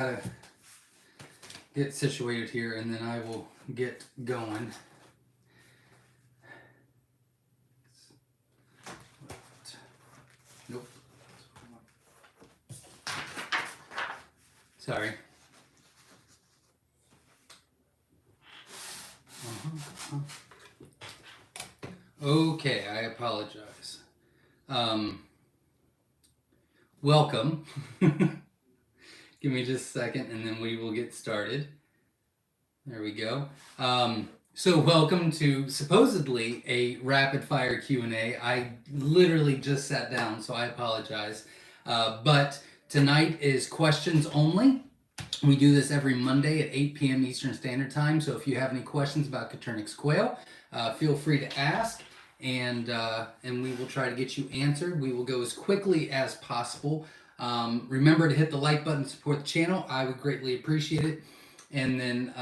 to get situated here, and then I will get going. Nope. Sorry. Okay, I apologize. Welcome. Give me just a second and then we will get started. There we go. So welcome to supposedly a rapid fire Q&A. I literally just sat down, so I apologize. But tonight is questions only. We do this every Monday at 8 p.m. Eastern Standard Time. So if you have any questions about Coturnix quail, feel free to ask, and we will try to get you answered. We will go as quickly as possible. Remember to hit the like button to support the channel. I would greatly appreciate it. And then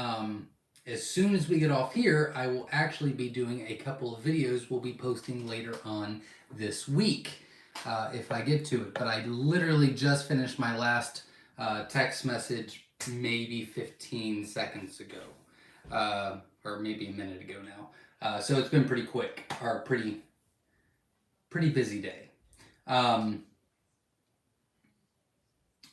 as soon as we get off here, I will actually be doing a couple of videos we'll be posting later on this week, if I get to it. But I literally just finished my last text message maybe 15 seconds ago, or maybe a minute ago now. So it's been pretty quick, or pretty busy day.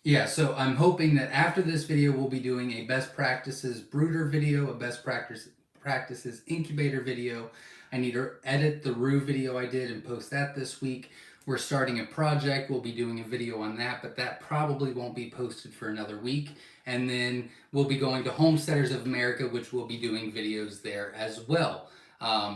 Yeah, so I'm hoping that after this video, we'll be doing a best practices brooder video, a best practices incubator video. I need to edit the roux video I did and post that this week. We're starting a project. We'll be doing a video on that, but that probably won't be posted for another week. And then we'll be going to Homesteaders of America, which we'll be doing videos there as well.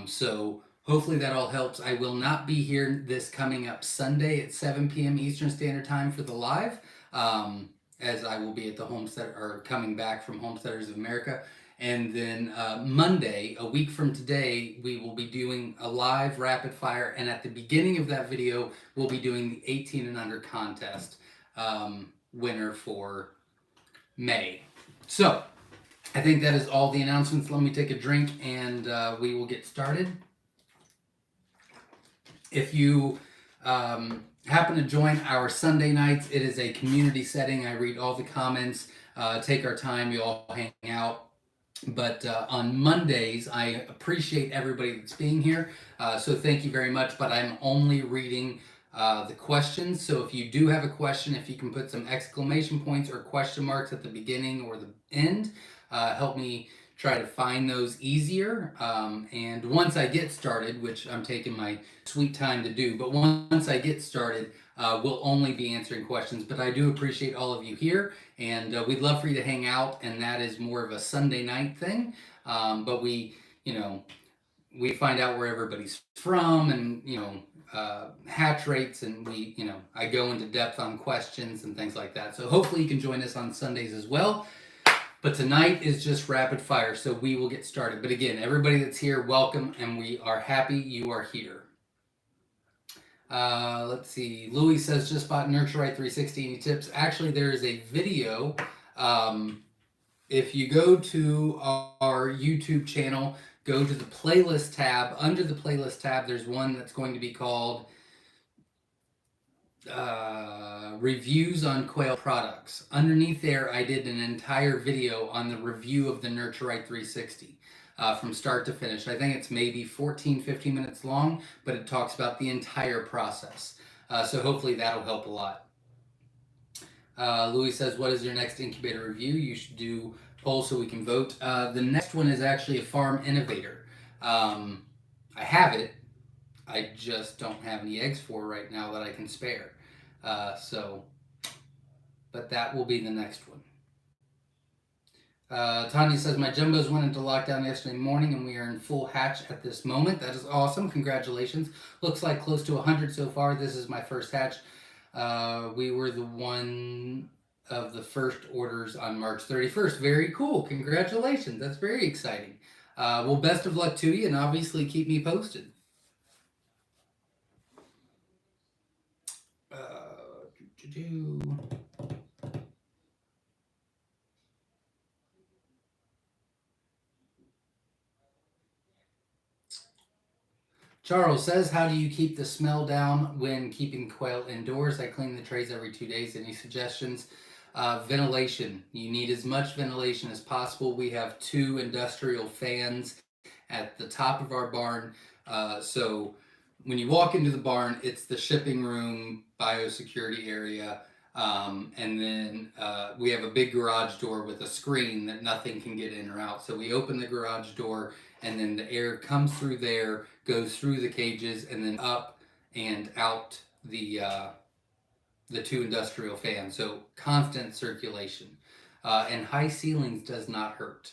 So hopefully that all helps. I will not be here this coming up Sunday at 7 p.m. Eastern Standard Time for the live, as I will be at the Homestead, or coming back from Homesteaders of America. And then Monday, a week from today, we will be doing a live rapid fire. And at the beginning of that video, we'll be doing the 18 and under contest winner for May. So I think that is all the announcements. Let me take a drink and we will get started. If you happen to join our Sunday nights, it is a community setting. I read all the comments, take our time, we all hang out. But on Mondays, I appreciate everybody that's being here. So thank you very much, but I'm only reading the questions. So if you do have a question, if you can put some exclamation points or question marks at the beginning or the end, help me try to find those easier. And once I get started, which I'm taking my sweet time to do, but once I get started, we'll only be answering questions. But I do appreciate all of you here, and we'd love for you to hang out, and that is more of a Sunday night thing. But we find out where everybody's from, and hatch rates, and I go into depth on questions and things like that. So hopefully you can join us on Sundays as well. But tonight is just rapid fire, so we will get started. But again, everybody that's here, welcome, and we are happy you are here. Let's see. Louis says, just bought Nurture Right 360. Any tips? Actually, there is a video. If you go to our YouTube channel, go to the playlist tab. Under the playlist tab, there's one that's going to be called reviews on quail products. Underneath there, I did an entire video on the review of the Nurture Right 360 from start to finish. I think it's maybe 14-15 minutes long, but it talks about the entire process. So hopefully that'll help a lot. Louis says, what is your next incubator review? You should do polls so we can vote. The next one is actually a farm innovator. I have it. I just don't have any eggs for right now that I can spare. But that will be the next one. Tanya says, my jumbos went into lockdown yesterday morning and we are in full hatch at this moment. That is awesome. Congratulations. Looks like close to 100 so far. This is my first hatch. We were the one of the first orders on March 31st. Very cool. Congratulations. That's very exciting. Well, best of luck to you, and obviously keep me posted. Charles says, how do you keep the smell down when keeping quail indoors? I clean the trays every 2 days. Any suggestions? Ventilation. You need as much ventilation as possible. We have 2 industrial fans at the top of our barn. So when you walk into the barn, it's the shipping room, biosecurity area, and then we have a big garage door with a screen that nothing can get in or out. So we open the garage door, and then the air comes through there, goes through the cages, and then up and out the 2 industrial fans. So constant circulation, and high ceilings does not hurt.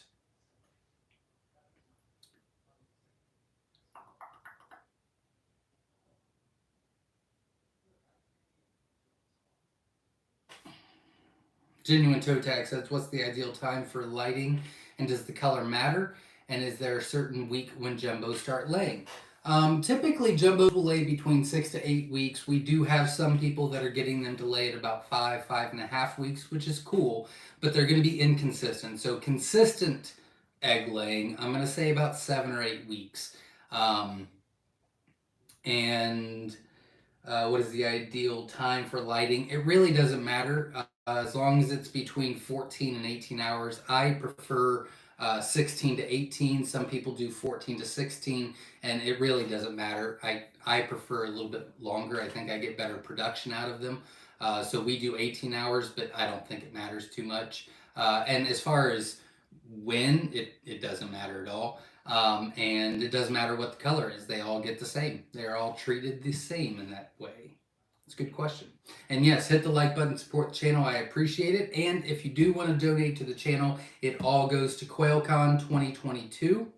Genuine Toe Tag says, what's the ideal time for lighting, and does the color matter? And is there a certain week when jumbos start laying? Typically, jumbos will lay between 6 to 8 weeks. We do have some people that are getting them to lay at about 5.5 weeks, which is cool, but they're going to be inconsistent. So consistent egg laying, I'm going to say about 7 or 8 weeks. And what is the ideal time for lighting? It really doesn't matter, as long as it's between 14 and 18 hours. I prefer 16 to 18. Some people do 14 to 16, and it really doesn't matter. I prefer a little bit longer. I think I get better production out of them. So we do 18 hours, but I don't think it matters too much. And as far as when, it doesn't matter at all. And it doesn't matter what the color is, they all get the same. They're all treated the same in that way. It's a good question. And yes, hit the like button, support the channel. I appreciate it. And if you do want to donate to the channel, it all goes to QuailCon 2022,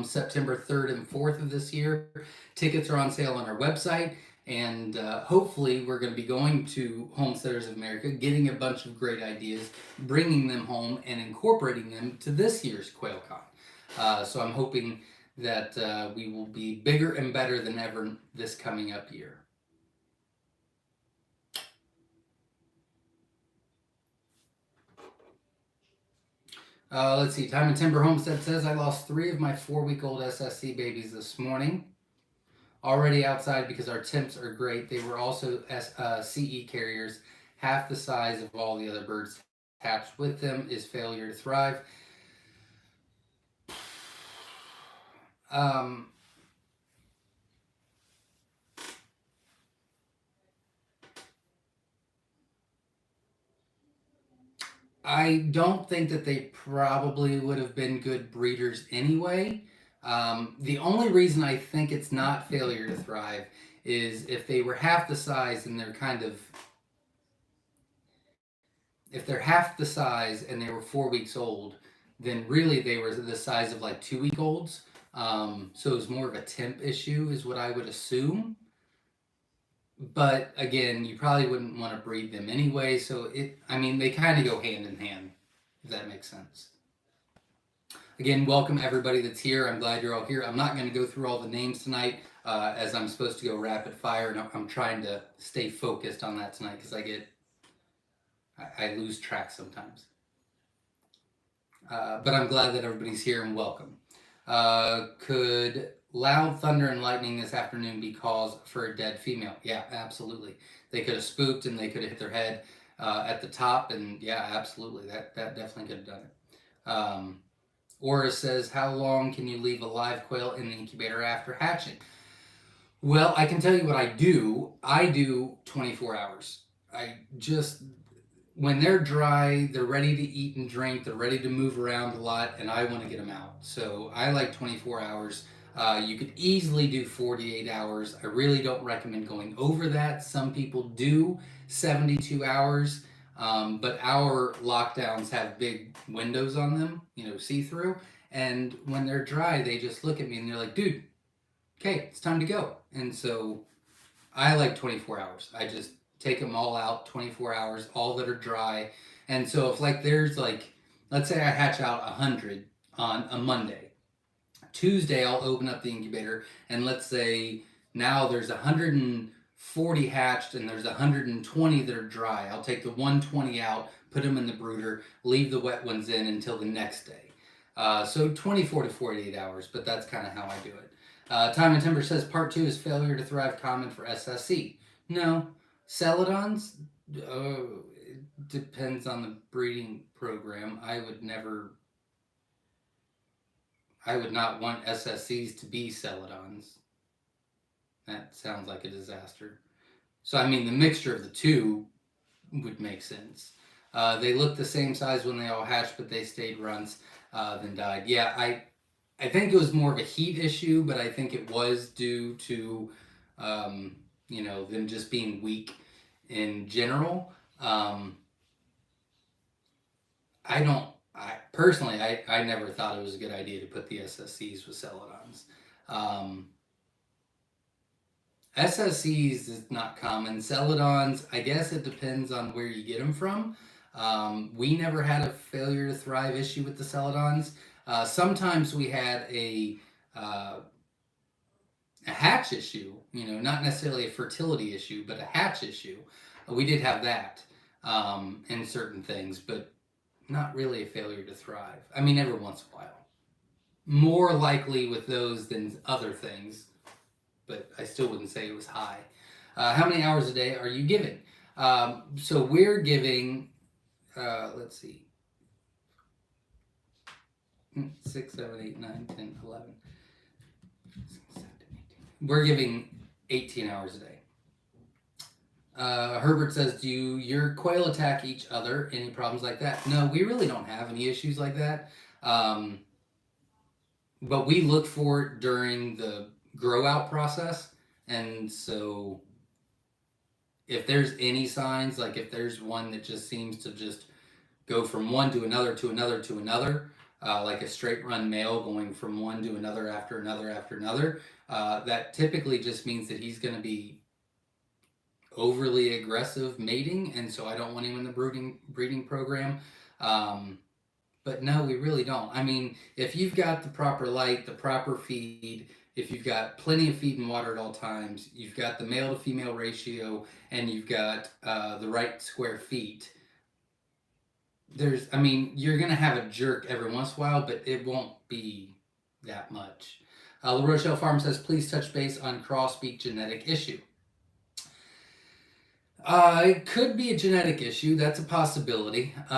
September 3rd and 4th of this year. Tickets are on sale on our website. And hopefully we're going to be going to Homesteaders of America, getting a bunch of great ideas, bringing them home, and incorporating them to this year's QuailCon. So I'm hoping that we will be bigger and better than ever this coming up year. Let's see. Time and Timber Homestead says, I lost 3 of my 4-week-old SSC babies this morning. Already outside because our temps are great. They were also CE carriers, half the size of all the other birds hatched with them. Is failure to thrive. I don't think that they probably would have been good breeders anyway. The only reason I think it's not failure to thrive is if they were half the size and they're kind of, if they're half the size and they were 4 weeks old, then really they were the size of like 2-week-olds. So it was more of a temp issue, is what I would assume. But again, you probably wouldn't want to breed them anyway. So they kind of go hand in hand, if that makes sense. Again, welcome everybody that's here. I'm glad you're all here. I'm not going to go through all the names tonight, as I'm supposed to go rapid fire, and I'm trying to stay focused on that tonight because I lose track sometimes. But I'm glad that everybody's here, and welcome. Could loud thunder and lightning this afternoon be cause for a dead female? Yeah, absolutely. They could have spooked and they could have hit their head at the top, and yeah, absolutely. That definitely could have done it. Aura says, how long can you leave a live quail in the incubator after hatching? Well, I can tell you what I do. I do 24 hours. When they're dry, they're ready to eat and drink, they're ready to move around a lot, and I want to get them out. So I like 24 hours. You could easily do 48 hours. I really don't recommend going over that. Some people do 72 hours. But our lockdowns have big windows on them, see-through. And when they're dry, they just look at me and they're like, dude, okay, it's time to go. And so I like 24 hours. I just take them all out, 24 hours, all that are dry. And so if there's let's say I hatch out 100 on a Monday. Tuesday, I'll open up the incubator, and let's say now there's 140 hatched and there's 120 that are dry. I'll take the 120 out, put them in the brooder, leave the wet ones in until the next day. So 24 to 48 hours, but that's kind of how I do it. Time and Timber says, part 2 is failure to thrive common for SSC. No. Celadons, it depends on the breeding program. I would not want SSCs to be celadons. That sounds like a disaster. So, I mean, the mixture of the two would make sense. They looked the same size when they all hatched, but they stayed runts, then died. Yeah, I think it was more of a heat issue, but I think it was due to, them just being weak in general. Um, I don't. I personally, I never thought it was a good idea to put the SSCs with celadons. Um, SSCs is not common. Celadons, I guess it depends on where you get them from. We never had a failure to thrive issue with the celadons. Sometimes we had uh, a hatch issue, not necessarily a fertility issue, but a hatch issue. We did have that in certain things, but not really a failure to thrive. I mean, every once in a while. More likely with those than other things, but I still wouldn't say it was high. How many hours a day are you giving? So we're giving, let's see, 6, 7, 8, 9, 10, 11. We're giving 18 hours a day. Herbert says, do your quail attack each other? Any problems like that? No, we really don't have any issues like that. But we look for it during the grow out process. And so if there's any signs, like if there's one that just seems to just go from one to another to another to another, like a straight run male going from one to another after another after another, that typically just means that he's going to be overly aggressive mating, and so I don't want him in the breeding program. But no, we really don't. I mean, if you've got the proper light, the proper feed, if you've got plenty of feed and water at all times, you've got the male to female ratio, and you've got the right square feet, you're going to have a jerk every once in a while, but it won't be that much. La Rochelle Farm says, please touch base on crossbeak genetic issue. It could be a genetic issue. That's a possibility. It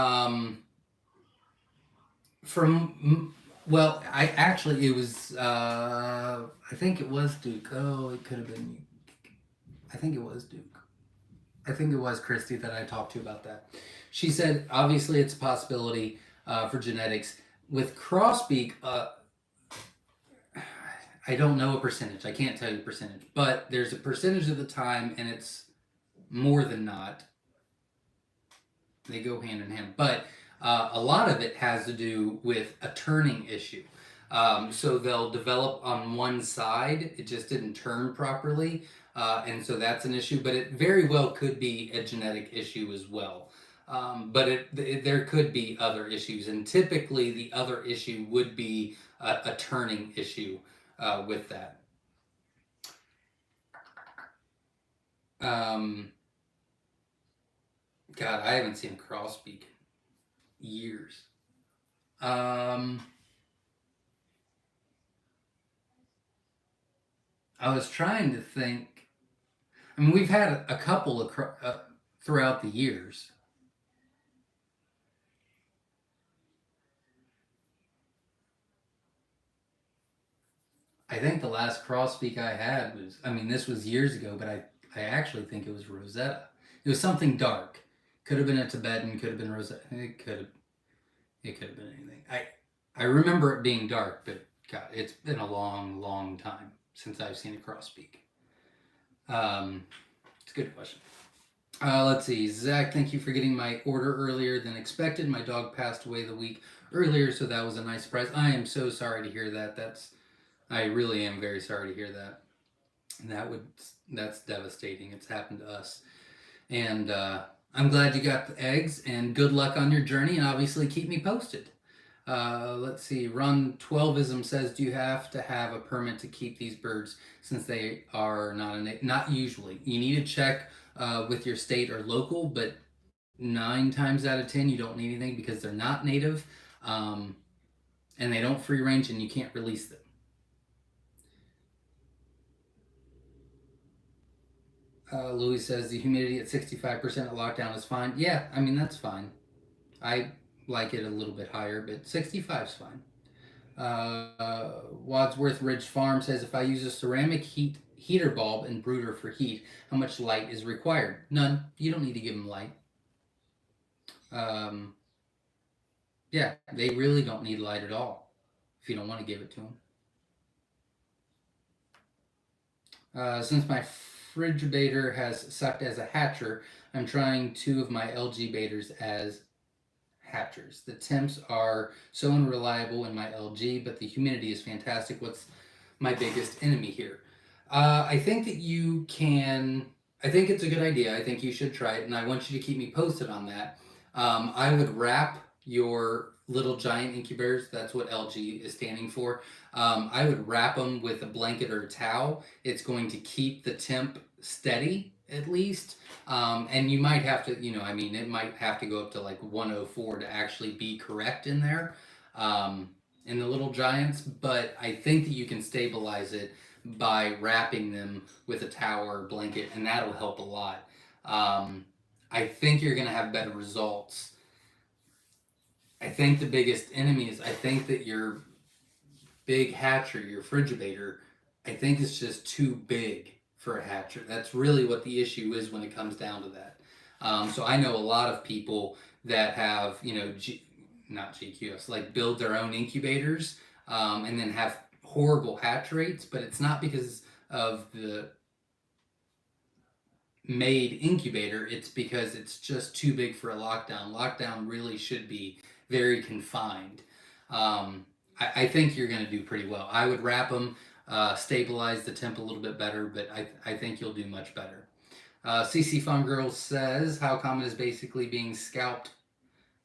was. I think it was Duke. Oh, it could have been. I think it was Duke. I think it was Christy that I talked to about that. She said, obviously, it's a possibility for genetics with crossbeak. I don't know a percentage. I can't tell you a percentage, but there's a percentage of the time, and it's more than not. They go hand in hand, but a lot of it has to do with a turning issue. So they'll develop on one side, it just didn't turn properly, and so that's an issue, but it very well could be a genetic issue as well. But there could be other issues, and typically the other issue would be a turning issue with that. God, I haven't seen a crossbeak in years. I was trying to think. I mean, we've had a couple throughout the years. I think the last crossbeak I had was, this was years ago, but I actually think it was Rosetta. It was something dark. Could have been a Tibetan, could have been Rosetta. It could have been anything. I remember it being dark, but God, it's been a long, long time since I've seen a crossbeak. It's a good question. Let's see. Zach, thank you for getting my order earlier than expected. My dog passed away the week earlier, so that was a nice surprise. I am so sorry to hear that. I really am very sorry to hear that. That's devastating. It's happened to us. And I'm glad you got the eggs, and good luck on your journey, and obviously keep me posted. Let's see. Run 12ism says, do you have to have a permit to keep these birds since they are not usually? You need to check with your state or local, but 9 times out of 10 you don't need anything because they're not native, and they don't free range, and you can't release them. Louis says the humidity at 65% at lockdown is fine. Yeah, I mean, that's fine. I like it a little bit higher, but 65 is fine. Wadsworth Ridge Farm says if I use a ceramic heater bulb and brooder for heat, how much light is required? None. You don't need to give them light. Um, yeah, they really don't need light at all if you don't want to give it to them. Since my Frigidator has sucked as a hatcher, I'm trying two of my LG baiters as hatchers. The temps are so unreliable in my LG, but the humidity is fantastic. What's my biggest enemy here? I think that you can. I think it's a good idea. I think you should try it, and I want you to keep me posted on that. I would wrap your little giant incubators. That's what LG is standing for. I would wrap them with a blanket or a towel. It's going to keep the temp steady at least. And you might have to, I mean, it might have to go up to like 104 to actually be correct in there, in the little giants. But I think that you can stabilize it by wrapping them with a towel or blanket, and that'll help a lot. I think you're going to have better results. I think the biggest enemy is I think that your big hatcher, your Frigidator, I think it's just too big for a hatcher. That's really what the issue is when it comes down to that. So I know a lot of people that have, not GQS, like build their own incubators, and then have horrible hatch rates, but it's not because of the made incubator, it's because it's just too big for a lockdown. Lockdown really should be very confined. I think you're going to do pretty well. I would wrap them, stabilize the temp a little bit better, but I think you'll do much better. CC Farm Girl says, how common is basically being scalped?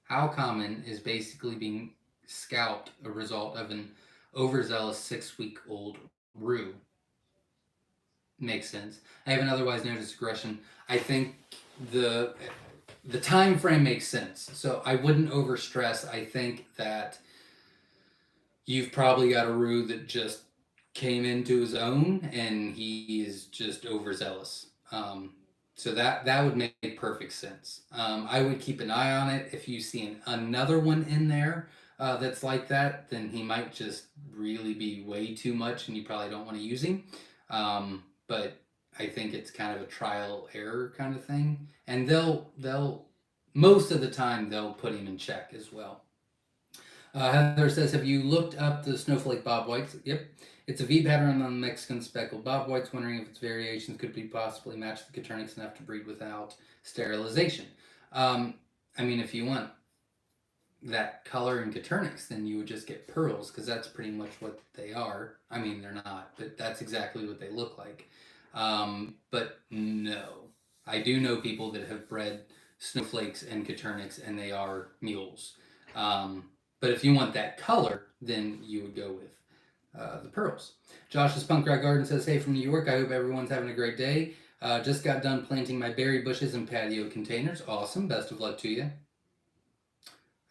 How common is basically being scalped a result of an overzealous 6-week-old roo? Makes sense. I have an otherwise noticed aggression. I think the the time frame makes sense. So I wouldn't overstress. I think that you've probably got a Rue that just came into his own and he is just overzealous. So that would make perfect sense. I would keep an eye on it. If you see another one in there that's like that, then he might just really be way too much, and you probably don't want to use him. But I think it's kind of a trial error kind of thing, and they'll most of the time they'll put him in check as well. Heather says, have you looked up the snowflake bob whites? Yep. It's a V pattern on the Mexican speckled bob whites, wondering if its variations could be possibly match the Coternyx enough to breed without sterilization. I mean, if you want that color in Coternyx, then you would just get pearls, because that's pretty much what they are. I mean, they're not, but that's exactly what they look like. But no. I do know people that have bred snowflakes and Coternyx, and they are mules. But if you want that color, then you would go with the pearls. Josh's Punk Rock Garden says, hey, from New York, I hope everyone's having a great day. Just got done planting my berry bushes in patio containers. Awesome. Best of luck to you.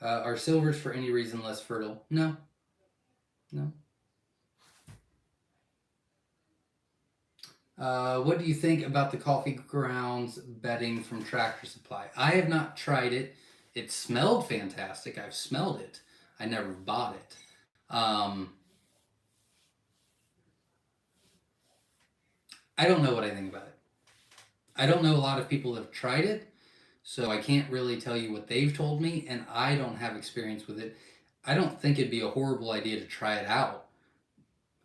Are silvers for any reason less fertile? No. No. What do you think about the coffee grounds bedding from Tractor Supply? I have not tried it. It smelled fantastic. I've smelled it. I never bought it. I don't know what I think about it. I don't know a lot of people that have tried it, so I can't really tell you what they've told me, and I don't have experience with it. I don't think it'd be a horrible idea to try it out.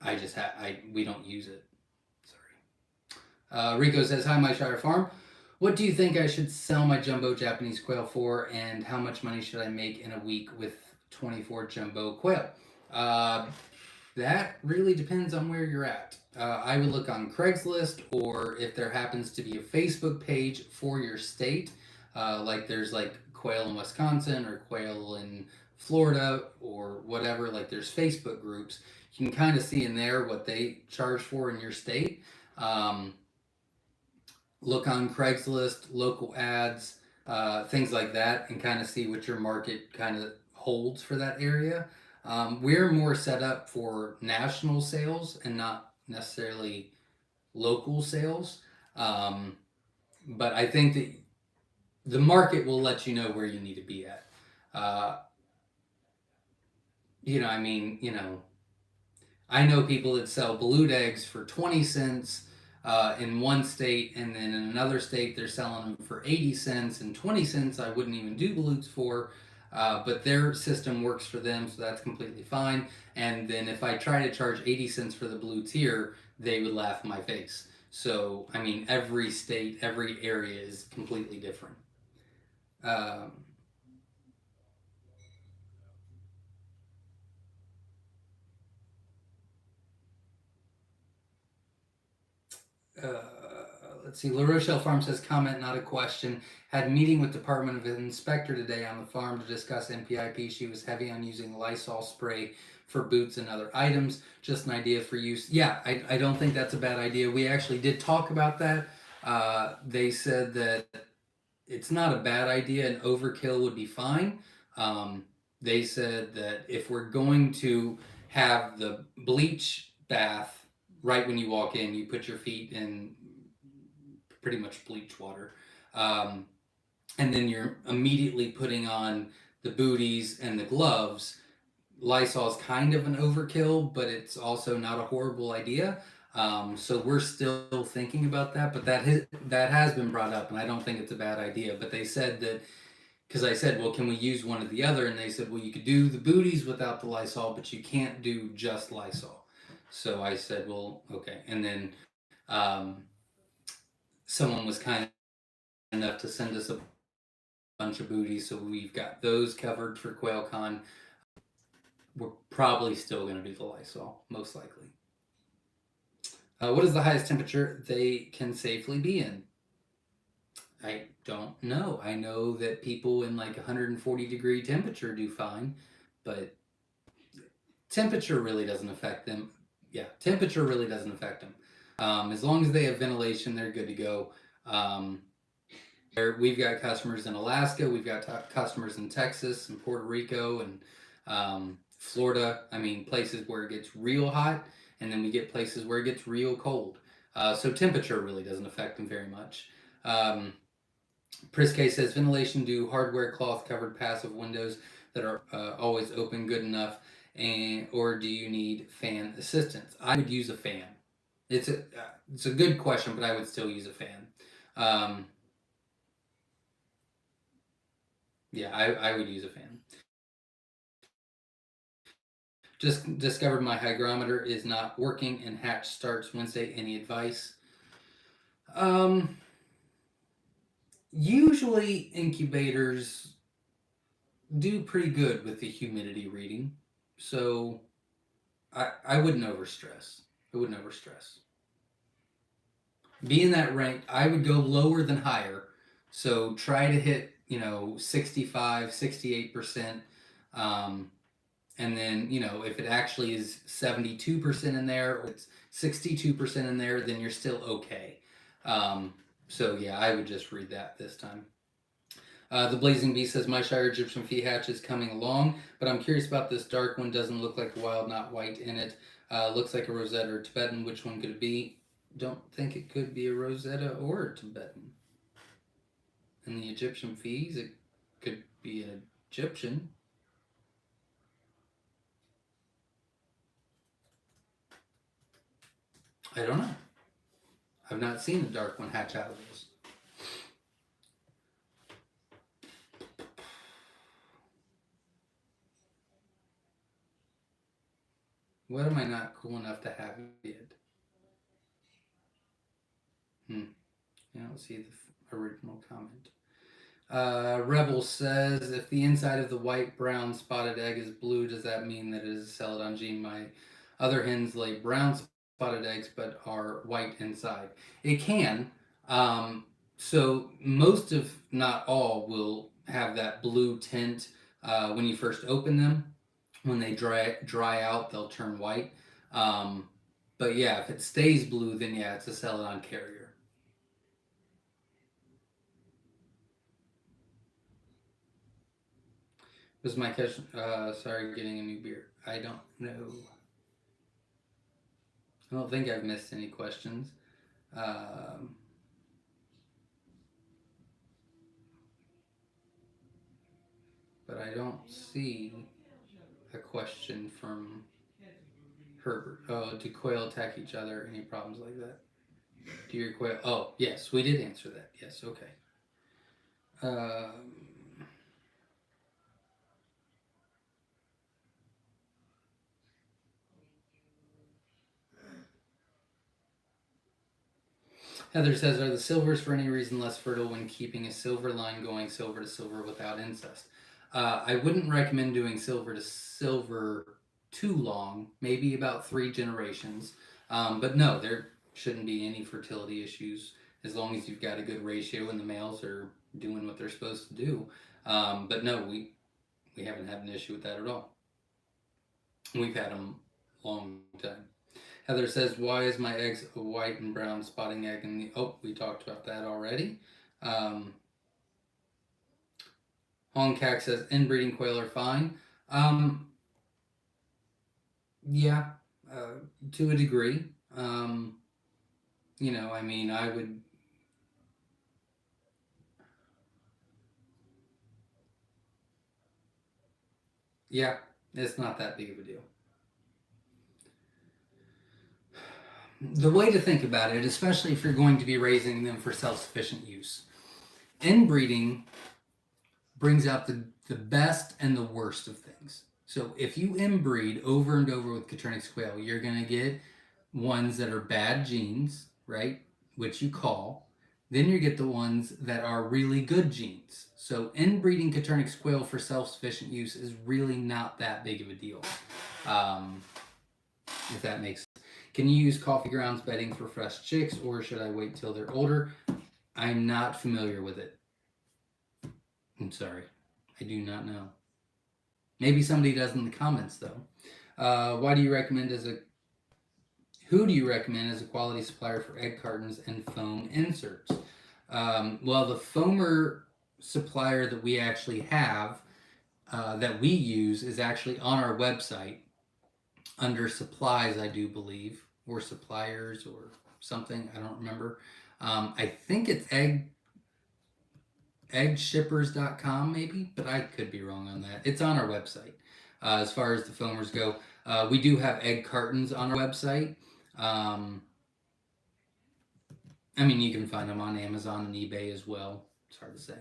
I just we don't use it. Sorry. Rico says, hi, Myshire Farm. What do you think I should sell my jumbo Japanese quail for, and how much money should I make in a week with 24 jumbo quail? That really depends on where you're at. I would look on Craigslist, or if there happens to be a Facebook page for your state, like there's like quail in Wisconsin or quail in Florida or whatever, like there's Facebook groups. You can kind of see in there what they charge for in your state. Look on Craigslist, local ads, things like that, and kind of see what your market kind of holds for that area. We're more set up for national sales and not necessarily local sales. but I think that the market will let you know where you need to be at. Uh, I mean, I know people that sell balut eggs for 20 cents in one state, and then in another state they're selling them for 80 cents and 20 cents. I wouldn't even do balutes for, but their system works for them, so that's completely fine. And then if I try to charge 80 cents for the balutes here, they would laugh in my face. So, I mean, every state, every area is completely different. Um, uh, let's see. La Rochelle Farm says comment, not a question. Had meeting with Department of Inspector today on the farm to discuss NPIP. She was heavy on using Lysol spray for boots and other items. Just an idea for use. Yeah, I don't think that's a bad idea. We actually did talk about that. They said that it's not a bad idea. An overkill would be fine. Um, they said that if we're going to have the bleach bath right when you walk in, you put your feet in pretty much bleach water. Um, and then you're immediately putting on the booties and the gloves. Lysol is kind of an overkill, but it's also not a horrible idea. So we're still thinking about that, but that has been brought up, and I don't think it's a bad idea. But they said that because I said, well, can we use one or the other? And they said, well, you could do the booties without the Lysol, but you can't do just Lysol. So I said, well, okay. And then um, someone was kind enough to send us a bunch of booties, so we've got those covered for QuailCon. We're probably still going to do the Lysol, most likely. What is the highest temperature they can safely be in? I don't know. I know that people in like 140-degree temperature do fine, but temperature really doesn't affect them. Yeah, temperature really doesn't affect them. As long as they have ventilation, they're good to go. Um, we've got customers in Alaska, we've got customers in Texas and Puerto Rico and Florida. I mean, places where it gets real hot, and then we get places where it gets real cold. So temperature really doesn't affect them very much. Um, Priske says ventilation do hardware cloth covered passive windows that are always open good enough, and or do you need fan assistance? I would use a fan. It's a good question, but I would still use a fan. Um, yeah, I would use a fan. Just discovered my hygrometer is not working and hatch starts Wednesday. Any advice? Um, Usually incubators do pretty good with the humidity reading, so I wouldn't overstress. I wouldn't overstress. Being that ranked, I would go lower than higher. So try to hit 65, 68%. Um, and then if it actually is 72% in there or it's 62% in there, then you're still okay. So yeah, I would just read that this time. The Blazing Bee says Myshire Egyptian Fee Hatch is coming along, but I'm curious about this dark one. Doesn't look like a wild, not white in it. Looks like a Rosetta or Tibetan. Which one could it be? Don't think it could be a Rosetta or a Tibetan. And the Egyptian fees, it could be an Egyptian. I don't know. I've not seen a dark one hatch out of this. What am I not cool enough to have yet? I don't see the original comment. Rebel says, if the inside of the white brown spotted egg is blue, does that mean that it is a celadon gene? My other hens lay brown spotted eggs but are white inside. It can. Um, so most of, not all, will have that blue tint when you first open them. When they dry out, they'll turn white. Um, but yeah, if it stays blue, then yeah, it's a celadon carrier. Was my question? Sorry, getting a new beer. I don't know. I don't think I've missed any questions. Um, but I don't see a question from Herbert. Oh, do quail attack each other? Any problems like that? Do your quail? Oh, yes, we did answer that. Yes, okay. Um, Heather says, are the silvers for any reason less fertile when keeping a silver line going silver to silver without incest? I wouldn't recommend doing silver to silver too long, maybe about 3 generations. But no, there shouldn't be any fertility issues as long as you've got a good ratio and the males are doing what they're supposed to do. But no, we haven't had an issue with that at all. We've had them a long time. Heather says, why is my eggs a white and brown spotting egg in the... Oh, we talked about that already. Hong Kak says, inbreeding quail are fine. Yeah, to a degree. I mean, I would... Yeah, it's not that big of a deal. The way to think about it, especially if you're going to be raising them for self-sufficient use, inbreeding brings out the best and the worst of things. So if you inbreed over and over with Coturnix quail, you're going to get ones that are bad genes, right? Which you call. Then you get the ones that are really good genes. So inbreeding Coturnix quail for self-sufficient use is really not that big of a deal. If that makes sense. Can you use coffee grounds bedding for fresh chicks, or should I wait till they're older? I'm not familiar with it. I'm sorry. I do not know. Maybe somebody does in the comments, though. Who do you recommend as a quality supplier for egg cartons and foam inserts? Well, the foamer supplier that we actually have, that we use, is actually on our website under supplies, I do believe, or suppliers or something. I don't remember. I think it's eggshippers.com maybe, but I could be wrong on that. It's on our website. As far as the foamers go, we do have egg cartons on our website. I mean, you can find them on Amazon and eBay as well. It's hard to say.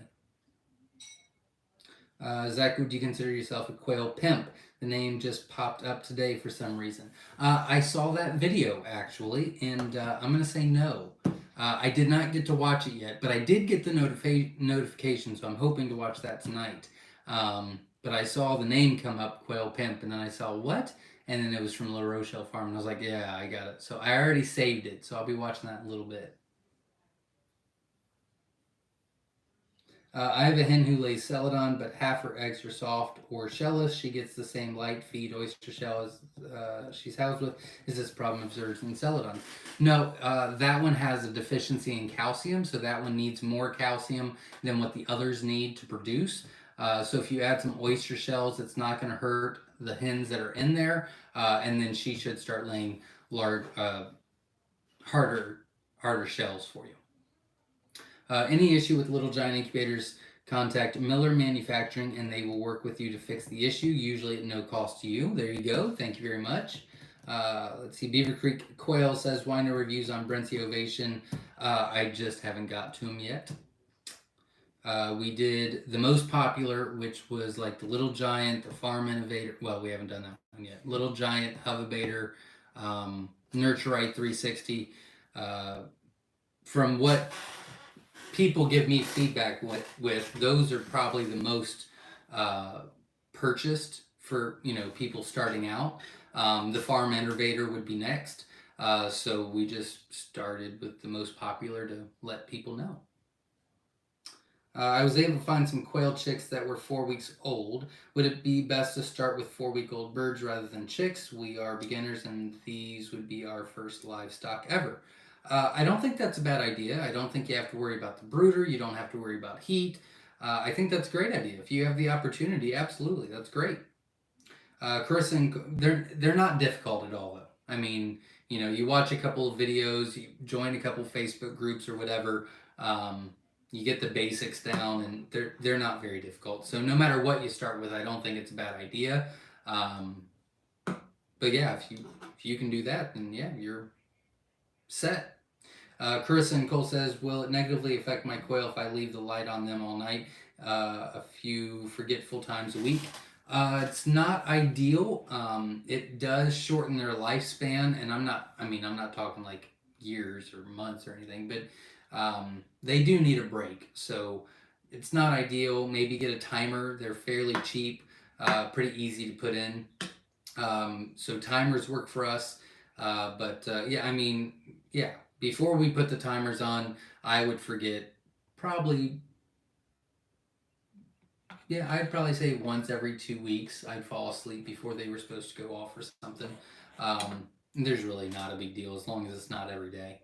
Zach, would you consider yourself a quail pimp? The name just popped up today for some reason. I saw that video actually, and I'm going to say no. I did not get to watch it yet, but I did get the notification, so I'm hoping to watch that tonight. But I saw the name come up, Quail Pimp, and then I saw what? And then it was from Myshire Farm, and I was like, yeah, I got it. So I already saved it, so I'll be watching that in a little bit. I have a hen who lays celadon, but half her eggs are soft or shellless. She gets the same light feed oyster shell as she's housed with. Is this problem observed in celadon? No, that one has a deficiency in calcium, so that one needs more calcium than what the others need to produce. So if you add some oyster shells, it's not going to hurt the hens that are in there, and then she should start laying large, harder shells for you. Any issue with Little Giant incubators, contact Miller Manufacturing and they will work with you to fix the issue, usually at no cost to you. There you go. Thank you very much. Let's see. Beaver Creek Quail says, why no reviews on Brentsy Ovation? I just haven't got to them yet. We did the most popular, which was like the Little Giant, the Farm Innovator. Well, we haven't done that one yet. Little Giant, Hovabator, Nurturite 360. From what people give me feedback with, those are probably the most purchased for people starting out. The Farm Innovator would be next. So we just started with the most popular to let people know. I was able to find some quail chicks that were 4 weeks old. Would it be best to start with 4-week-old birds rather than chicks? We are beginners and these would be our first livestock ever. I don't think that's a bad idea. I don't think you have to worry about the brooder. You don't have to worry about heat. I think that's a great idea. If you have the opportunity, absolutely, that's great. Chris, and they're not difficult at all, though. I mean, you watch a couple of videos, you join a couple of Facebook groups or whatever. you get the basics down, and they're not very difficult. So no matter what you start with, I don't think it's a bad idea. But yeah, if you can do that, then yeah, you're set. Carissa and Cole says, will it negatively affect my quail if I leave the light on them all night, a few forgetful times a week? It's not ideal. It does shorten their lifespan, and I'm not talking like years or months or anything, but they do need a break. So it's not ideal. Maybe get a timer. They're fairly cheap, pretty easy to put in. So timers work for us. Yeah, before we put the timers on, I would forget probably, yeah, I'd probably say once every 2 weeks I'd fall asleep before they were supposed to go off or something. There's really not a big deal as long as it's not every day.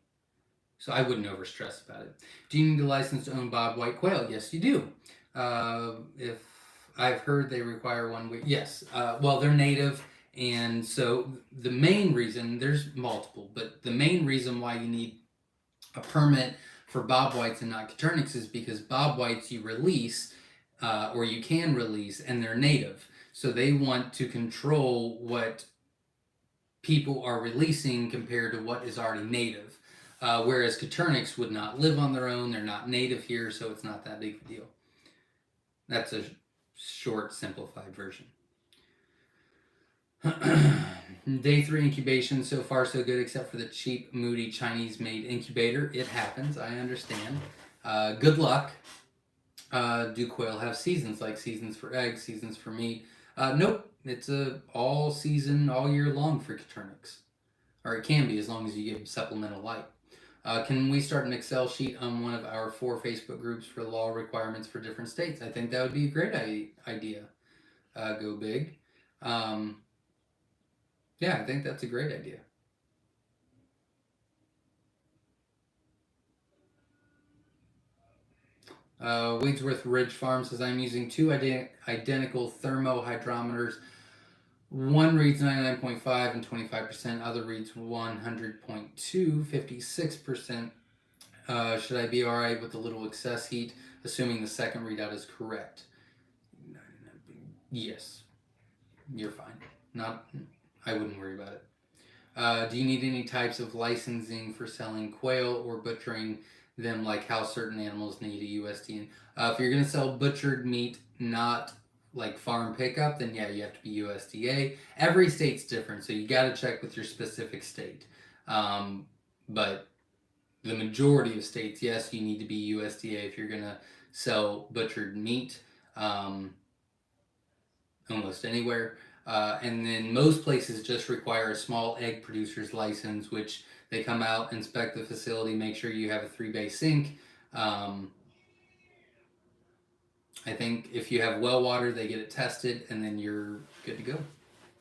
So I wouldn't over stress about it. Do you need a license to own Bob White quail? Yes, you do. If I've heard they require 1 week, yes. Well, they're native, and so the main reason, there's multiple, but the main reason why you need a permit for Bob Whites and not Coturnix is because Bob Whites you release, or you can release, and they're native. So they want to control what people are releasing compared to what is already native. Whereas Coturnix would not live on their own, they're not native here, so it's not that big of a deal. That's a short, simplified version. Day 3 incubation, so far so good, except for the cheap, moody Chinese-made incubator. It happens, I understand. Good luck. Do quail have seasons, like seasons for eggs, seasons for meat? Nope, it's a all season, all year long for Coturnix. Or it can be, as long as you give supplemental light. Can we start an Excel sheet on one of our 4 Facebook groups for law requirements for different states? I think that would be a great idea. Go big. Yeah, I think that's a great idea. Wainsworth Ridge Farm says, I'm using 2 identical thermo hydrometers. One reads 99.5 and 25%, other reads 100.2, 56%. Should I be alright with a little excess heat, assuming the second readout is correct? Yes, you're fine. I wouldn't worry about it. Do you need any types of licensing for selling quail or butchering them, like how certain animals need a USDA? If you're going to sell butchered meat, not like farm pickup, then yeah, you have to be USDA. Every state's different, so you got to check with your specific state. But the majority of states, yes, you need to be USDA if you're going to sell butchered meat, almost anywhere. And then most places just require a small egg producer's license, which they come out, inspect the facility, make sure you have a 3-bay sink. I think if you have well water, they get it tested, and then you're good to go.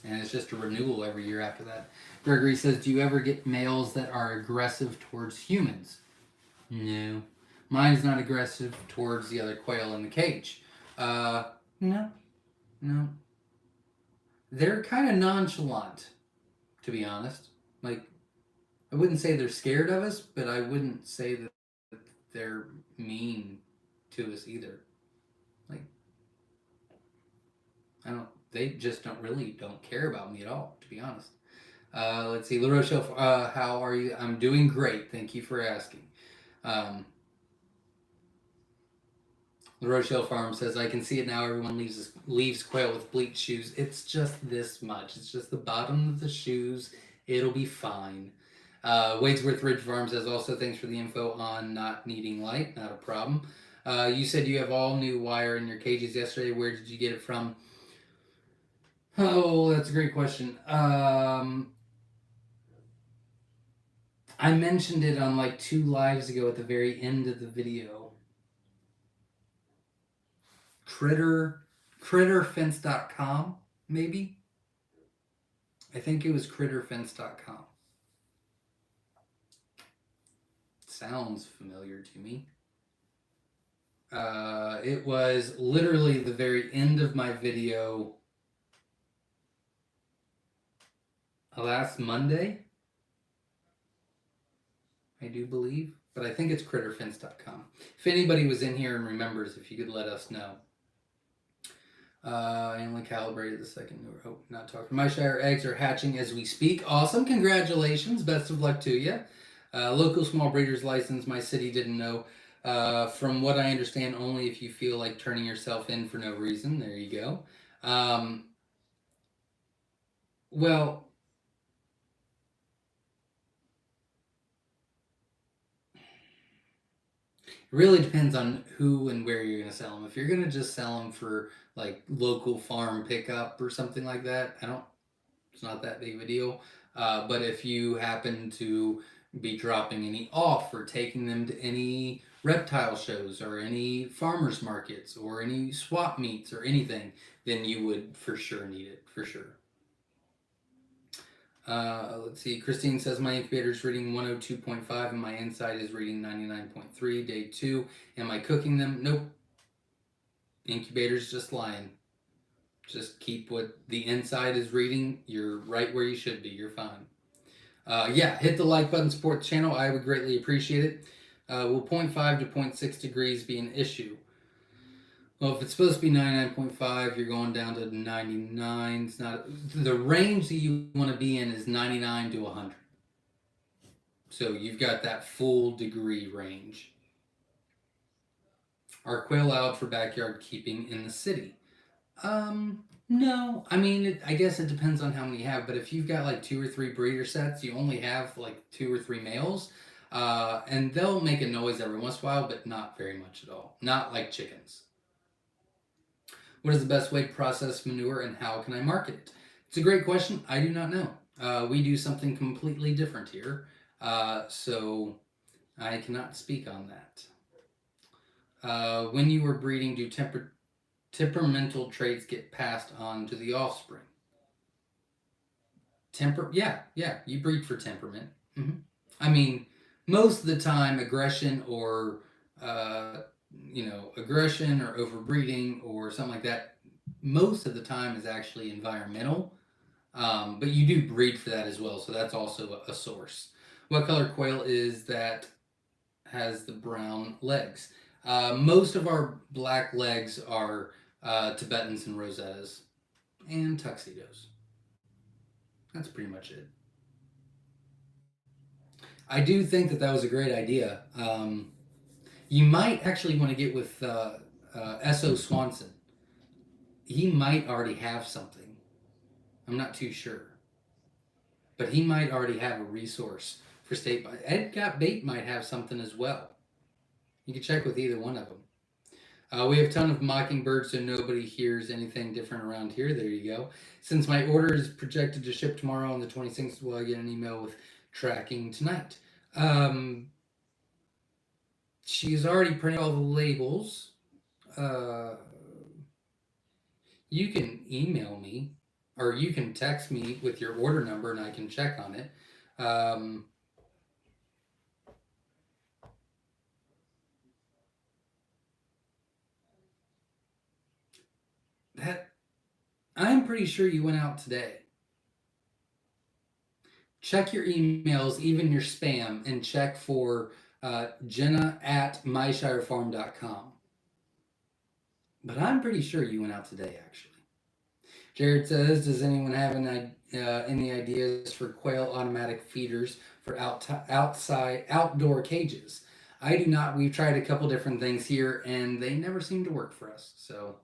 And it's just a renewal every year after that. Gregory says, do you ever get males that are aggressive towards humans? No. Mine's not aggressive towards the other quail in the cage. No. They're kind of nonchalant, to be honest. Like, I wouldn't say they're scared of us, but I wouldn't say that they're mean to us either. Like, they just don't care about me at all, to be honest. Let's see, La Rochelle, how are you? I'm doing great. Thank you for asking. La Rochelle Farm says, I can see it now. Everyone leaves quail with bleached shoes. It's just this much. It's just the bottom of the shoes. It'll be fine. Wadesworth Ridge Farm says, also thanks for the info on not needing light. Not a problem. You said you have all new wire in your cages yesterday. Where did you get it from? Oh, that's a great question. I mentioned it on like 2 lives ago at the very end of the video. Critterfence.com, maybe? I think it was critterfence.com. Sounds familiar to me. It was literally the very end of my video last Monday, I do believe. but I think it's critterfence.com. If anybody was in here and remembers, if you could let us know. I only calibrated the second. Oh, not talking. Myshire eggs are hatching as we speak. Awesome. Congratulations. Best of luck to you. Local small breeders license. My city didn't know. From what I understand, only if you feel like turning yourself in for no reason. There you go. Well, it really depends on who and where you're going to sell them. If you're going to just sell them for like local farm pickup or something like that, I don't. It's not that big of a deal. But if you happen to be dropping any off or taking them to any reptile shows or any farmers markets or any swap meets or anything, then you would for sure need it, for sure. Let's see. Christine says my incubator is reading 102.5 and my inside is reading 99.3. Day 2. Am I cooking them? Nope. Incubator's just lying. Just keep what the inside is reading. You're right where you should be. You're fine. Yeah, hit the like button, support the channel. I would greatly appreciate it. Will 0.5 to 0.6 degrees be an issue? Well, if it's supposed to be 99.5, you're going down to 99. It's not the range that you want to be in is 99 to 100. So you've got that full degree range. Are quail allowed for backyard keeping in the city? No. I mean, I guess it depends on how many you have. But if you've got like 2 or 3 breeder sets, you only have like 2 or 3 males, and they'll make a noise every once in a while, but not very much at all. Not like chickens. What is the best way to process manure and how can I market it? It's a great question. I do not know. We do something completely different here, so I cannot speak on that. When you were breeding, do temperamental traits get passed on to the offspring? Yeah, you breed for temperament. Mm-hmm. I mean, most of the time, aggression or aggression or overbreeding or something like that, most of the time is actually environmental. But you do breed for that as well, so that's also a source. What color quail is that has the brown legs? Most of our black legs are Tibetans and Rosettas and tuxedos. That's pretty much it. I do think that was a great idea. You might actually want to get with S.O. Swanson. He might already have something. I'm not too sure. But he might already have a resource for state. Ed Got Bait might have something as well. You can check with either one of them. We have a ton of mockingbirds, so nobody hears anything different around here. There you go. Since my order is projected to ship tomorrow on the 26th, will I get an email with tracking tonight? She's already printed all the labels. You can email me, or you can text me with your order number, and I can check on it. I'm pretty sure you went out today. Check your emails, even your spam, and check for Jenna at myshirefarm.com. But I'm pretty sure you went out today, actually. Jared says, does anyone have any ideas for quail automatic feeders for outdoor cages? I do not. We've tried a couple different things here, and they never seem to work for us. So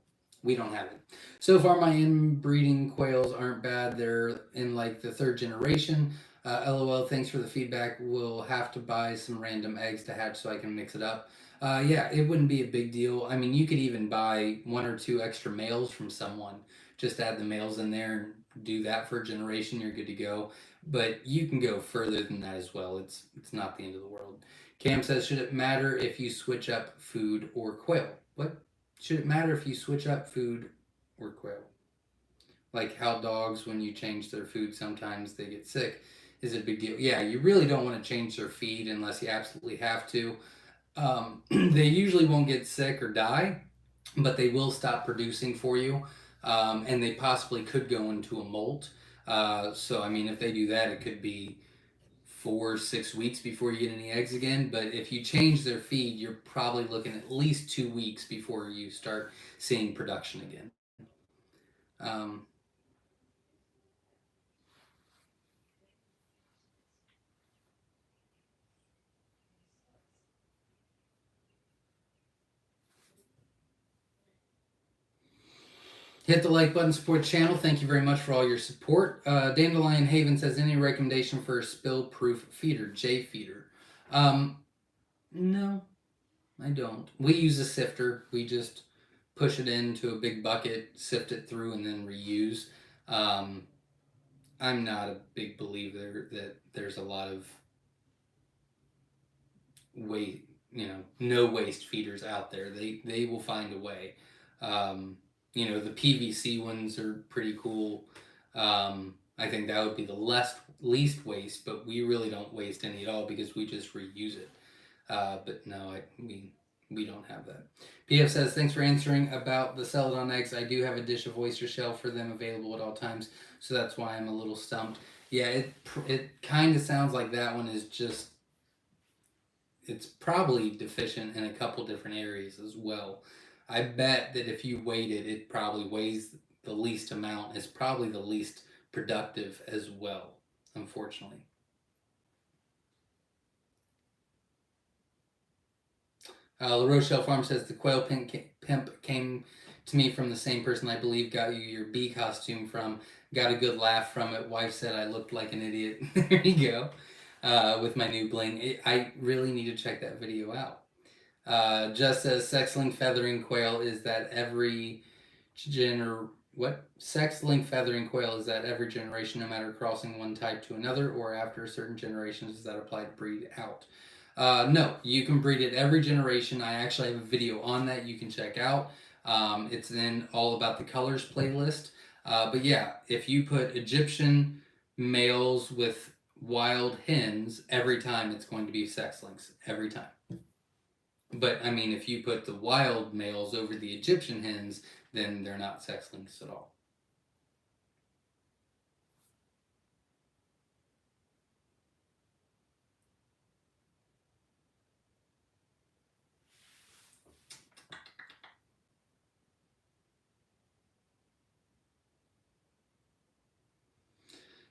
we don't have it. So far, my inbreeding quails aren't bad. They're in like the 3rd generation. LOL, thanks for the feedback. We'll have to buy some random eggs to hatch so I can mix it up. Yeah, it wouldn't be a big deal. I mean, you could even buy 1 or 2 extra males from someone. Just add the males in there and do that for a generation. You're good to go. But you can go further than that as well. It's not the end of the world. Cam says, should it matter if you switch up food or quail? What? Should it matter if you switch up food or quail? Like how dogs, when you change their food, sometimes they get sick. Is it a big deal? Yeah, you really don't want to change their feed unless you absolutely have to. They usually won't get sick or die, but they will stop producing for you, and they possibly could go into a molt. So, I mean, if they do that, it could be 4 6 weeks before you get any eggs again. But if you change their feed, you're probably looking at least 2 weeks before you start seeing production again. Um, Hit the like button, support the channel. Thank you very much for all your support. Dandelion Haven says, any recommendation for a spill-proof feeder, J feeder? No, I don't. We use a sifter. We just push it into a big bucket, sift it through, and then reuse. Um, I'm not a big believer that there's a lot of waste, no waste feeders out there. They will find a way. Um, the PVC ones are pretty cool. I think that would be the least waste, but we really don't waste any at all because we just reuse it. But no, we don't have that. PF says, thanks for answering about the Celadon eggs. I do have a dish of oyster shell for them available at all times, so that's why I'm a little stumped. Yeah, it kind of sounds like that one is just, it's probably deficient in a couple different areas as well. I bet that if you weighed it, it probably weighs the least amount. It's probably the least productive as well, unfortunately. La Rochelle Farm says the quail pimp came to me from the same person I believe got you your bee costume from. Got a good laugh from it. Wife said I looked like an idiot. There you go. With my new bling. I really need to check that video out. Just as sex-linked feathering quail is that every sex-linked feathering quail is that every generation, no matter crossing one type to another, or after certain generations, does that apply to breed out? No, you can breed it every generation. I actually have a video on that you can check out. It's in All About the Colors playlist. But yeah, if you put Egyptian males with wild hens, every time it's going to be sex links. Every time. But I mean, if you put the wild males over the Egyptian hens, then they're not sex links at all.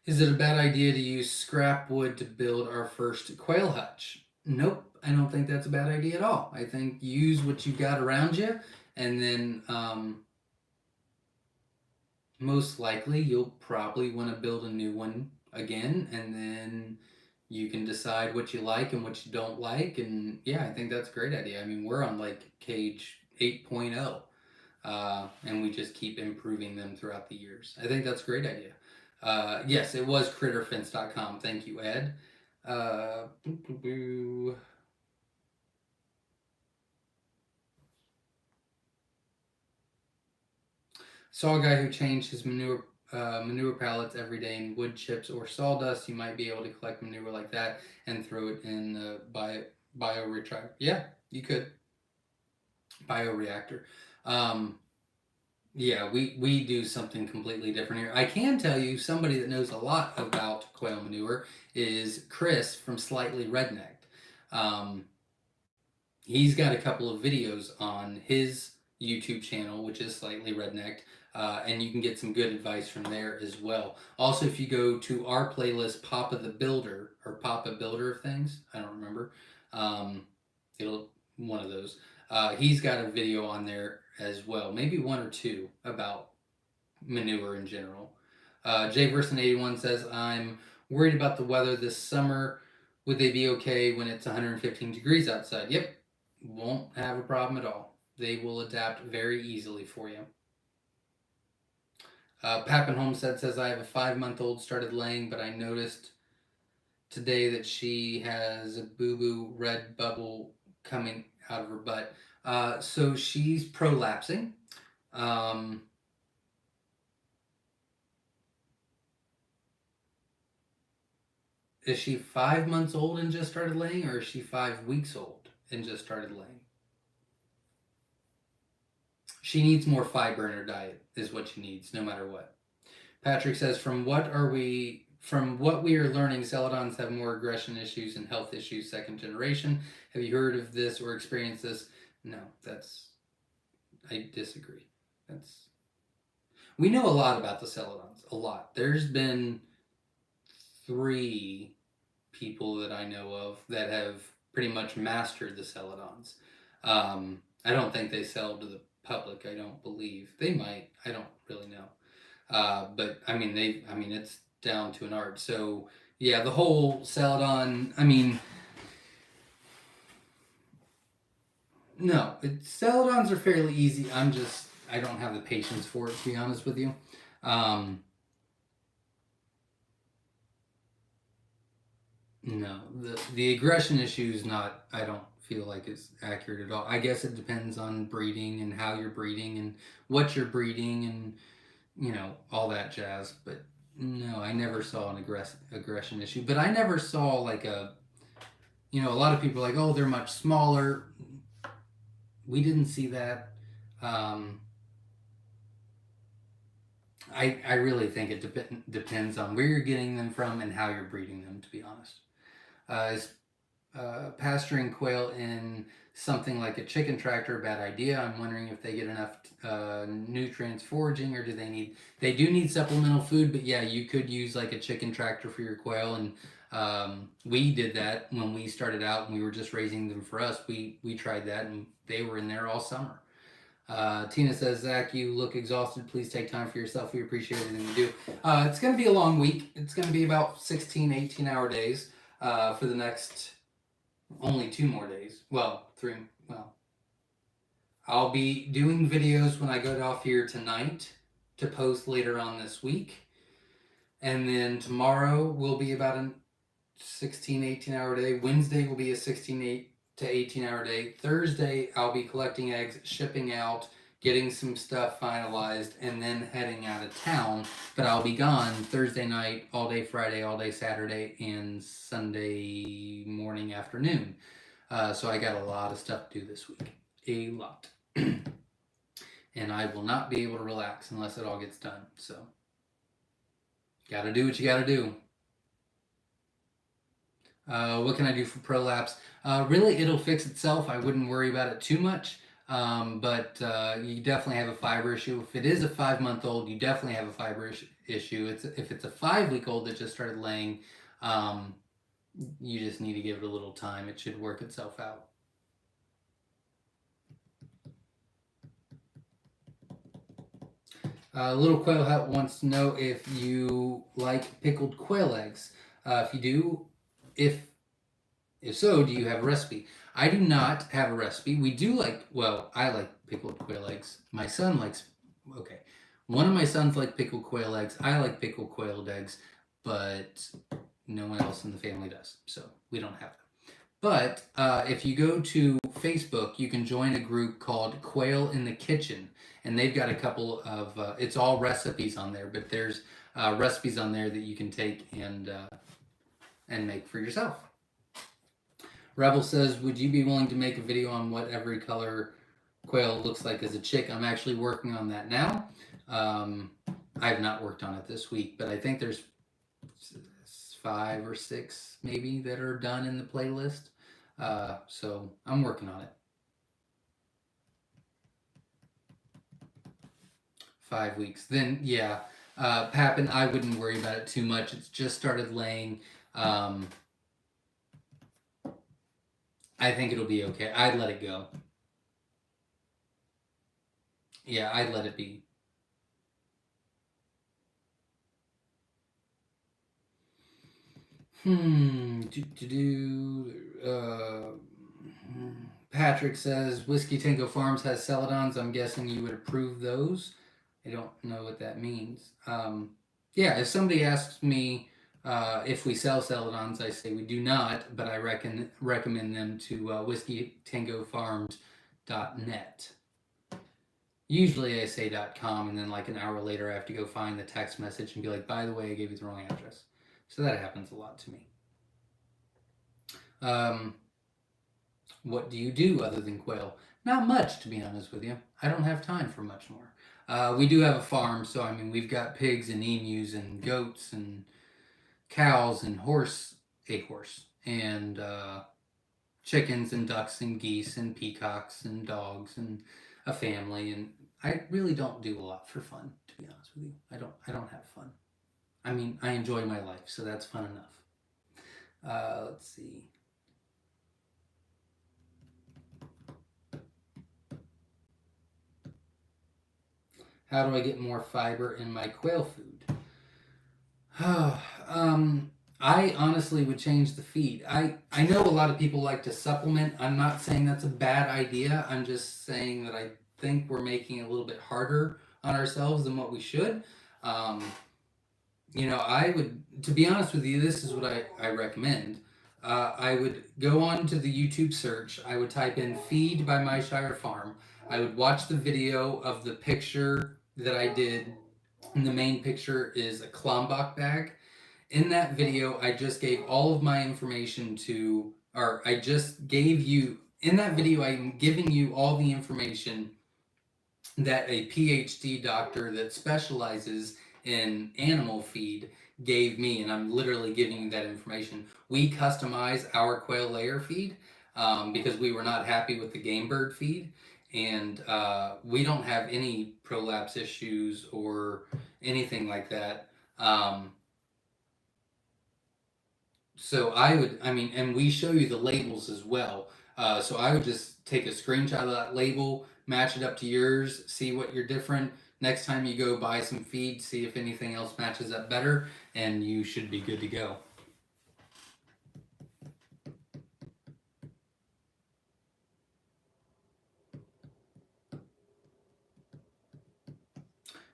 Is it a bad idea to use scrap wood to build our first quail hutch? Nope, I don't think that's a bad idea at all. I think use what you've got around you, and then most likely you'll probably want to build a new one again, and then you can decide what you like and what you don't like. And yeah, I think that's a great idea. I mean, we're on like cage 8.0, and we just keep improving them throughout the years. I think that's a great idea. Yes, it was critterfence.com. Thank you, Ed. Boo, boo, boo. Saw a guy who changed his manure pallets every day in wood chips or sawdust. You might be able to collect manure like that and throw it in the bioreactor. Yeah, you could. Bioreactor. Yeah, we do something completely different here. I can tell you somebody that knows a lot about quail manure is Chris from Slightly Rednecked. He's got a couple of videos on his YouTube channel, which is Slightly Rednecked, and you can get some good advice from there as well. Also, if you go to our playlist, Papa the Builder, or Papa Builder of Things, I don't remember, it'll one of those. He's got a video on there as well, maybe one or two about manure in general. Jay Verson 81 says, I'm worried about the weather this summer. Would they be okay when it's 115 degrees outside? Yep, won't have a problem at all. They will adapt very easily for you. Papin Homestead says, I have a 5-month-old started laying, but I noticed today that she has a boo-boo red bubble coming out of her butt. So she's prolapsing. Is she 5 months old and just started laying, or is she 5 weeks old and just started laying? She needs more fiber in her diet, is what she needs, no matter what. Patrick says, from what are we From what we are learning, celadons have more aggression issues and health issues second generation. Have you heard of this or experienced this? No, I disagree. That's We know a lot about the celadons. A lot. There's been 3 people that I know of that have pretty much mastered the celadons. I don't think they sell to the public. I don't believe they might. I don't really know. But I mean, it's down to an art. So yeah, the whole celadon. I mean, no, celadons are fairly easy. I don't have the patience for it, to be honest with you. Um, No, the aggression issue is not. I don't feel like it's accurate at all. I guess it depends on breeding and how you're breeding and what you're breeding and all that jazz. But no, I never saw an aggression issue. But I never saw like a lot of people are like, oh, they're much smaller. We didn't see that. Um, I really think it depends on where you're getting them from and how you're breeding them. To be honest, is pasturing quail in something like a chicken tractor a bad idea? I'm wondering if they get enough nutrients foraging, or they do need supplemental food. But yeah, you could use like a chicken tractor for your quail, and we did that when we started out and we were just raising them for us. We tried that, and they were in there all summer. Tina says, Zach, you look exhausted. Please take time for yourself. We appreciate everything you do. It's going to be a long week. It's going to be about 16, 18-hour days for the next only 2 more days. Well, 3. Well, I'll be doing videos when I get off here tonight to post later on this week. And then tomorrow will be about a 16, 18-hour day. Wednesday will be a 16 to 18-hour day. Thursday, I'll be collecting eggs, shipping out, getting some stuff finalized, and then heading out of town. But I'll be gone Thursday night, all day Friday, all day Saturday, and Sunday morning, afternoon. So I got a lot of stuff to do this week. A lot. And I will not be able to relax unless it all gets done. So, gotta do what you gotta do. What can I do for prolapse? Really, it'll fix itself. I wouldn't worry about it too much. But you definitely have a fiber issue. If it is a 5-month-old, you definitely have a fiber issue. If it's a 5-week-old that just started laying, you just need to give it a little time. It should work itself out. Little Quail Hut wants to know if you like pickled quail eggs. If you do, if so, do you have a recipe? I do not have a recipe. We do I like pickled quail eggs. My son likes, okay. One of my sons like pickled quail eggs. I like pickled quail eggs, but no one else in the family does. So we don't have them. But if you go to Facebook, you can join a group called Quail in the Kitchen, and they've got a couple of. It's all recipes on there, but there's recipes on there that you can take and make for yourself. Rebel says, would you be willing to make a video on what every color quail looks like as a chick? I'm actually working on that now. I have not worked on it this week, but I think there's 5 or 6 maybe that are done in the playlist. So I'm working on it. 5 weeks. Then, yeah, Pappin, I wouldn't worry about it too much. It's just started laying. I think it'll be okay. I'd let it go. Yeah, I'd let it be. Patrick says Whiskey Tango Farms has celadons. I'm guessing you would approve those. I don't know what that means. Yeah, if somebody asks me if we sell celadons, I say we do not, but I recommend them to whiskeytangofarms.net. Usually I say .com, and then like an hour later I have to go find the text message and be like, by the way, I gave you the wrong address. So that happens a lot to me. What do you do other than quail? Not much, to be honest with you. I don't have time for much more. We do have a farm, so I mean, we've got pigs and emus and goats and cows and a horse, and chickens and ducks and geese and peacocks and dogs and a family. And I really don't do a lot for fun, to be honest with you. I don't have fun. I mean, I enjoy my life, so that's fun enough. Let's see. How do I get more fiber in my quail food? I honestly would change the feed. I know a lot of people like to supplement. I'm not saying that's a bad idea. I'm just saying that I think we're making it a little bit harder on ourselves than what we should. Um, I would, to be honest with you, this is what I recommend. I would go on to the YouTube search. I would type in feed by Myshire Farm. I would watch the video of the picture that I did. And the main picture is a Klombach bag. In that video, I just gave all of my information to, or I just gave you, in that video, I'm giving you all the information that a PhD doctor that specializes in animal feed gave me, and I'm literally giving you that information. We customize our quail layer feed because we were not happy with the game bird feed, and we don't have any prolapse issues or anything like that. So I mean, and we show you the labels as well. So I would just take a screenshot of that label, match it up to yours, see what you're different. Next time you go buy some feed, see if anything else matches up better, and you should be good to go.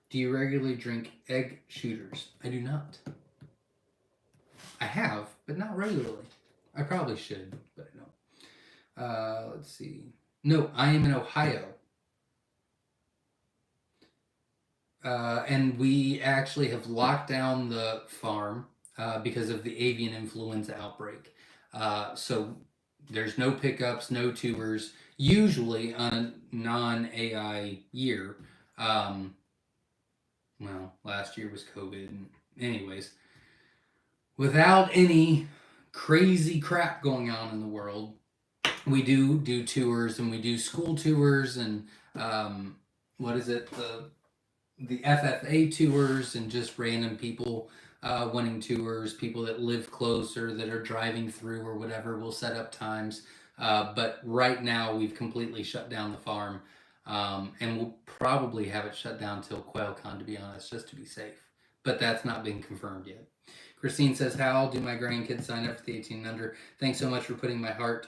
Do you regularly drink egg shooters? I do not. I have, but not regularly. I probably should, but I don't. Let's see. No, I am in Ohio. And we actually have locked down the farm because of the avian influenza outbreak. So there's no pickups, no tubers. Usually on a non-AI year, well, last year was COVID. And anyways, without any crazy crap going on in the world, we do tours, and we do school tours, and what is it, the FFA tours, and just random people wanting tours, people that live closer that are driving through or whatever. We'll set up times. But right now we've completely shut down the farm, and we'll probably have it shut down till QuailCon, to be honest, just to be safe. But that's not been confirmed yet. Christine says, how do my grandkids sign up for the 18 and under? Thanks so much for putting my heart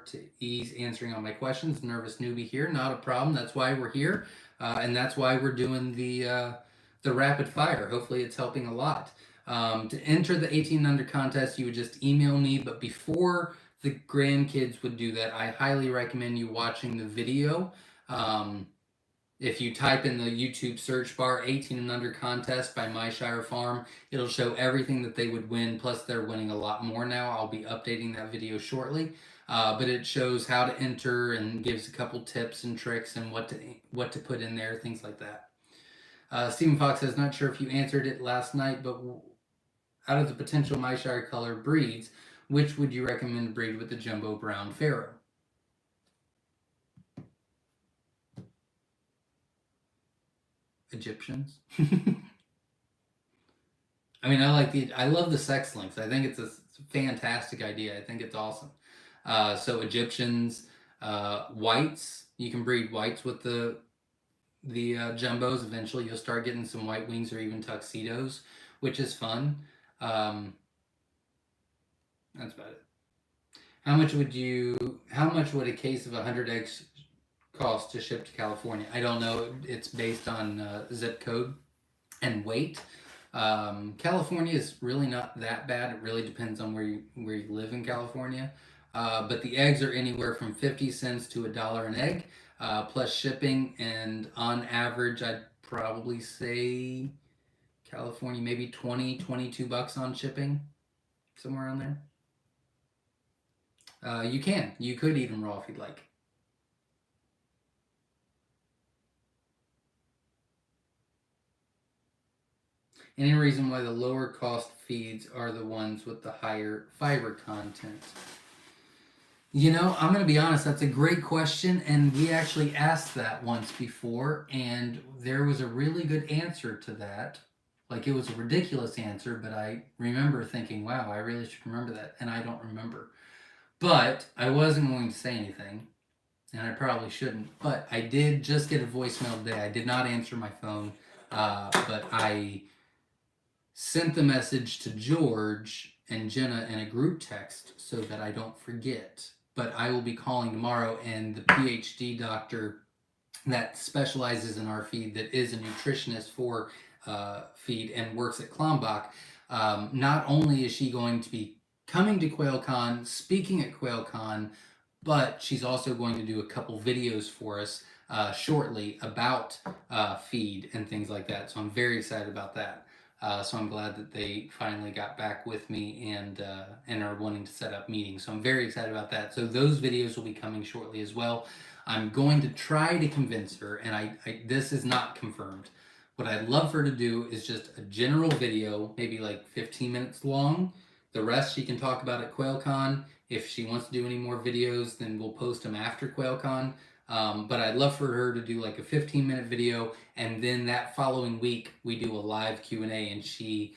to ease answering all my questions. Nervous newbie here, not a problem. That's why we're here, and that's why we're doing the rapid fire. Hopefully, it's helping a lot. To enter the 18 and under contest, you would just email me. But before the grandkids would do that, I highly recommend you watching the video. If you type in the YouTube search bar 18 and under contest by Myshire Farm, it'll show everything that they would win, plus they're winning a lot more now. I'll be updating that video shortly. But it shows how to enter and gives a couple tips and tricks and what to put in there, things like that. Stephen Fox says, not sure if you answered it last night, but out of the potential Myshire color breeds, which would you recommend to breed with the Jumbo Brown Pharaoh? Egyptians. I mean, I love the sex links. I think it's a fantastic idea. I think it's awesome. So Egyptians, whites. You can breed whites with the jumbos. Eventually, you'll start getting some white wings or even tuxedos, which is fun. That's about it. How much would a case of 100 eggs cost to ship to California? I don't know. It's based on zip code and weight. California is really not that bad. It really depends on where you live in California. But the eggs are anywhere from 50 cents to $1 an egg, plus shipping. And on average, I'd probably say California maybe 22 bucks on shipping, somewhere around there. You could eat them raw if you'd like. Any reason why the lower cost feeds are the ones with the higher fiber content? You know, I'm going to be honest, that's a great question. And we actually asked that once before, and there was a really good answer to that. Like, it was a ridiculous answer, but I remember thinking, wow, I really should remember that. And I don't remember. But I wasn't going to say anything, and I probably shouldn't. But I did just get a voicemail today. I did not answer my phone, but I sent the message to George and Jenna in a group text so that I don't forget. But I will be calling tomorrow, and the PhD doctor that specializes in our feed, that is a nutritionist for feed and works at Klombach, not only is she going to be coming to QuailCon, speaking at QuailCon, but she's also going to do a couple videos for us shortly about feed and things like that. So I'm very excited about that. So I'm glad that they finally got back with me and are wanting to set up meetings. So I'm very excited about that. So those videos will be coming shortly as well. I'm going to try to convince her, and I this is not confirmed. What I'd love for her to do is just a general video, maybe like 15 minutes long. The rest she can talk about at QuailCon. If she wants to do any more videos, then we'll post them after QuailCon. But I'd love for her to do like a 15-minute video, and then that following week we do a live Q&A, and she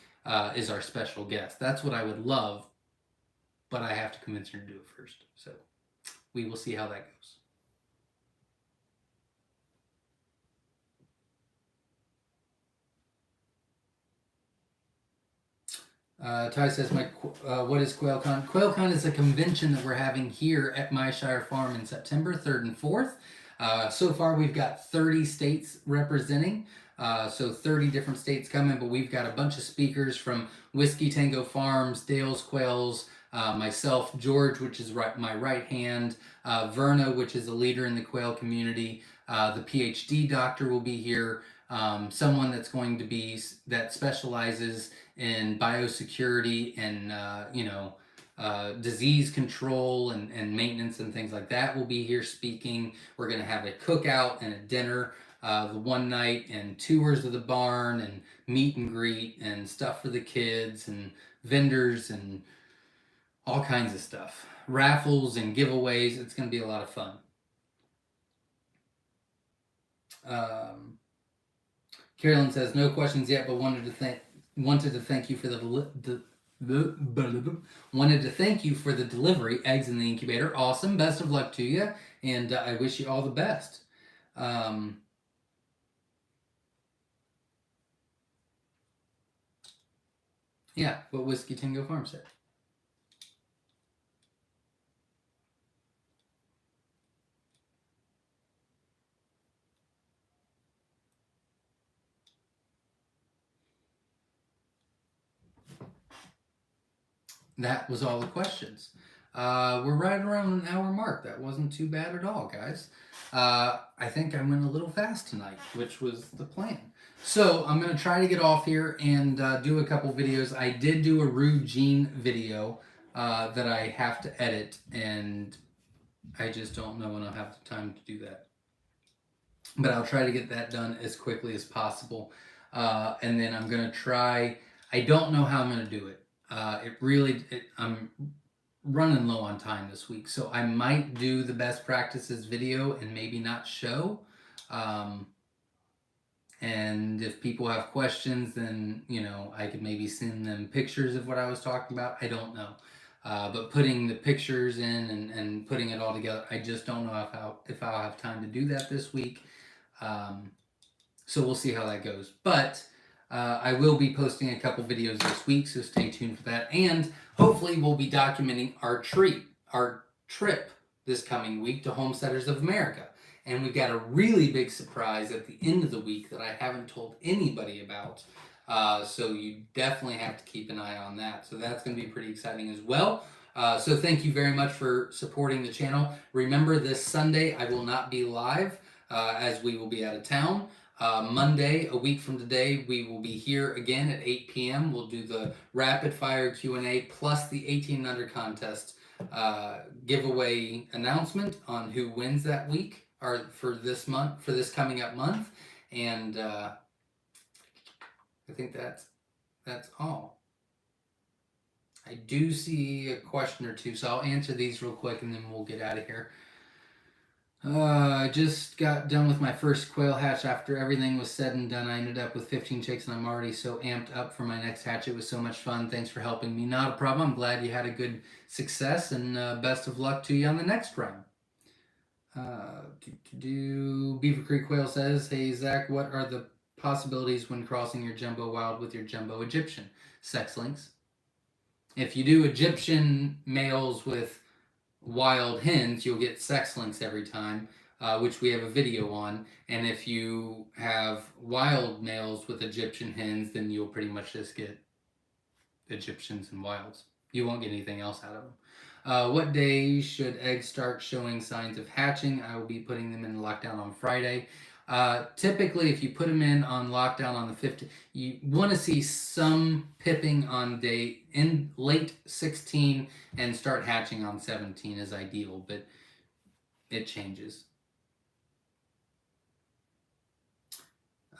is our special guest. That's what I would love, but I have to convince her to do it first. So we will see how that goes. Ty says, what is QuailCon? QuailCon is a convention that we're having here at Myshire Farm in September 3rd and 4th. So far, we've got 30 states representing. So 30 different states coming, but we've got a bunch of speakers from Whiskey Tango Farms, Dale's Quails, myself, George, which is my right hand, Verna, which is a leader in the quail community. The PhD doctor will be here. Someone that's going to be that specializes in biosecurity and disease control and maintenance and things like that will be here speaking. We're going to have a cookout and a dinner the one night, and tours of the barn and meet and greet and stuff for the kids and vendors and all kinds of stuff. Raffles and giveaways. It's going to be a lot of fun. Carolyn says, no questions yet, but wanted to thank you for wanted to thank you for the delivery. Eggs in the incubator. Awesome. Best of luck to you, and I wish you all the best. Yeah, what Whiskey Tango Farm said. That was all the questions. We're right around an hour mark. That wasn't too bad at all, guys. I think I went a little fast tonight, which was the plan. So I'm going to try to get off here and do a couple videos. I did do a Rude Gene video that I have to edit, and I just don't know when I'll have the time to do that. But I'll try to get that done as quickly as possible. And then I'm going to try, I don't know how I'm going to do it. I'm running low on time this week, so I might do the best practices video and maybe not show. And if people have questions, then, I could maybe send them pictures of what I was talking about. I don't know. But putting the pictures in and putting it all together, I just don't know if I'll have time to do that this week. So we'll see how that goes. But I will be posting a couple videos this week, so stay tuned for that. And hopefully we'll be documenting our trip this coming week to Homesteaders of America. And we've got a really big surprise at the end of the week that I haven't told anybody about. So you definitely have to keep an eye on that. So that's going to be pretty exciting as well. So thank you very much for supporting the channel. Remember, this Sunday I will not be live as we will be out of town. Monday, a week from today, we will be here again at 8 p.m. We'll do the rapid fire Q&A plus the 18 under contest giveaway announcement on who wins that week or for this month, for this coming up month. And I think that's that's all. I do see a question or two, so I'll answer these real quick and then we'll get out of here. I just got done with my first quail hatch. After everything was said and done, I ended up with 15 chicks, and I'm already so amped up for my next hatch. It was so much fun. Thanks for helping me. Not a problem. I'm glad you had a good success, and best of luck to you on the next run. Beaver Creek Quail says, "Hey Zach, what are the possibilities when crossing your jumbo wild with your jumbo Egyptian sex links? If you do Egyptian males with wild hens, you'll get sex links every time, which we have a video on. And if you have wild males with Egyptian hens, then you'll pretty much just get Egyptians and wilds. You won't get anything else out of them. What day should eggs start showing signs of hatching? I will be putting them in lockdown on Friday. Typically, if you put them in on lockdown on the 15th, you want to see some pipping on day in late 16 and start hatching on 17 is ideal, but it changes.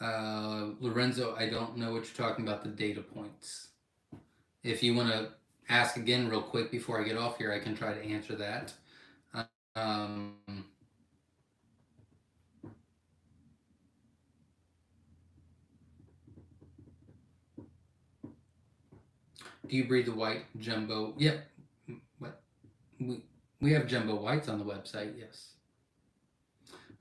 Lorenzo, I don't know what you're talking about, the data points. If you want to ask again real quick before I get off here, I can try to answer that. Do you breed the white jumbo? Yep. What? We have jumbo whites on the website, yes.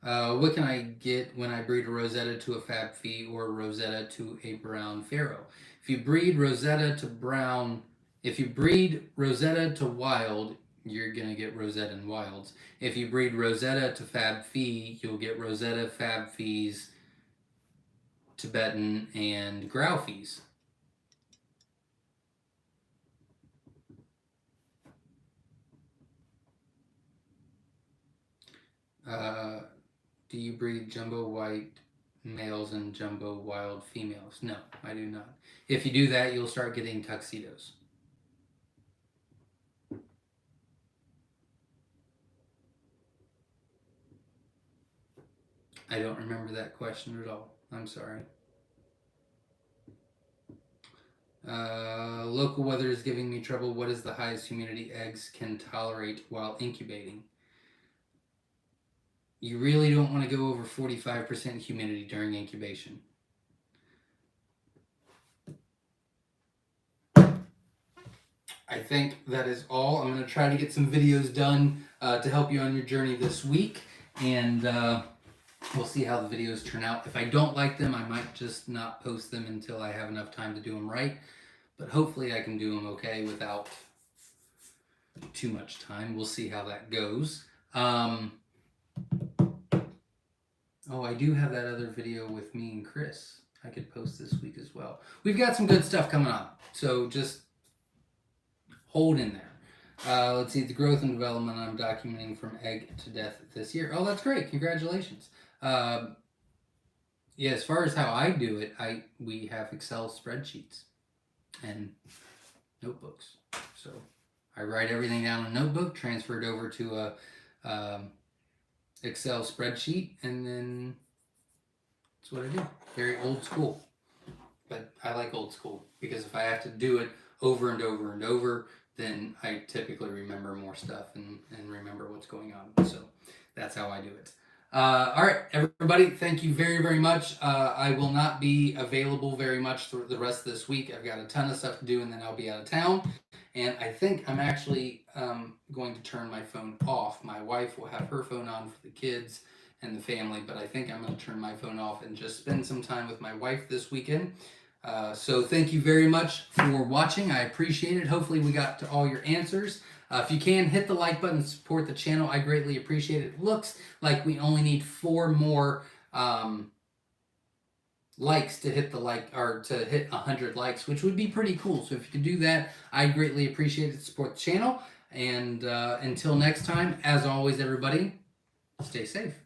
What can I get when I breed a Rosetta to a Fab Fee or a Rosetta to a Brown Pharaoh? If you breed Rosetta to Brown, if you breed Rosetta to Wild, you're going to get Rosetta and Wilds. If you breed Rosetta to Fab Fee, you'll get Rosetta, Fab Fees, Tibetan, and Grau Fees. Do you breed jumbo white males and jumbo wild females? No, I do not. If you do that, you'll start getting tuxedos. I don't remember that question at all. I'm sorry. Local weather is giving me trouble. What is the highest humidity eggs can tolerate while incubating? You really don't want to go over 45% humidity during incubation. I think that is all. I'm going to try to get some videos done to help you on your journey this week, and we'll see how the videos turn out. If I don't like them, I might just not post them until I have enough time to do them right, but hopefully I can do them okay without too much time. We'll see how that goes. Oh, I do have that other video with me and Chris. I could post this week as well. We've got some good stuff coming on, so just hold in there. Let's see, the growth and development I'm documenting from egg to death this year. Oh, that's great. Congratulations. Yeah, as far as how I do it, we have Excel spreadsheets and notebooks. So I write everything down in a notebook, transfer it over to a Excel spreadsheet, and then that's what I do. Very old school, but I like old school because if I have to do it over and over and over, then I typically remember more stuff and remember what's going on. So that's how I do it. All right, everybody, thank you very, very much. I will not be available very much for the rest of this week. I've got a ton of stuff to do, and then I'll be out of town. And I think I'm actually going to turn my phone off. My wife will have her phone on for the kids and the family, but I think I'm going to turn my phone off and just spend some time with my wife this weekend. So thank you very much for watching. I appreciate it. Hopefully we got to all your answers. If you can, hit the like button, support the channel. I greatly appreciate it. It looks like we only need 4 more likes to hit the or to hit 100 likes, which would be pretty cool. So if you could do that, I greatly appreciate it. Support the channel. And until next time, as always, everybody, stay safe.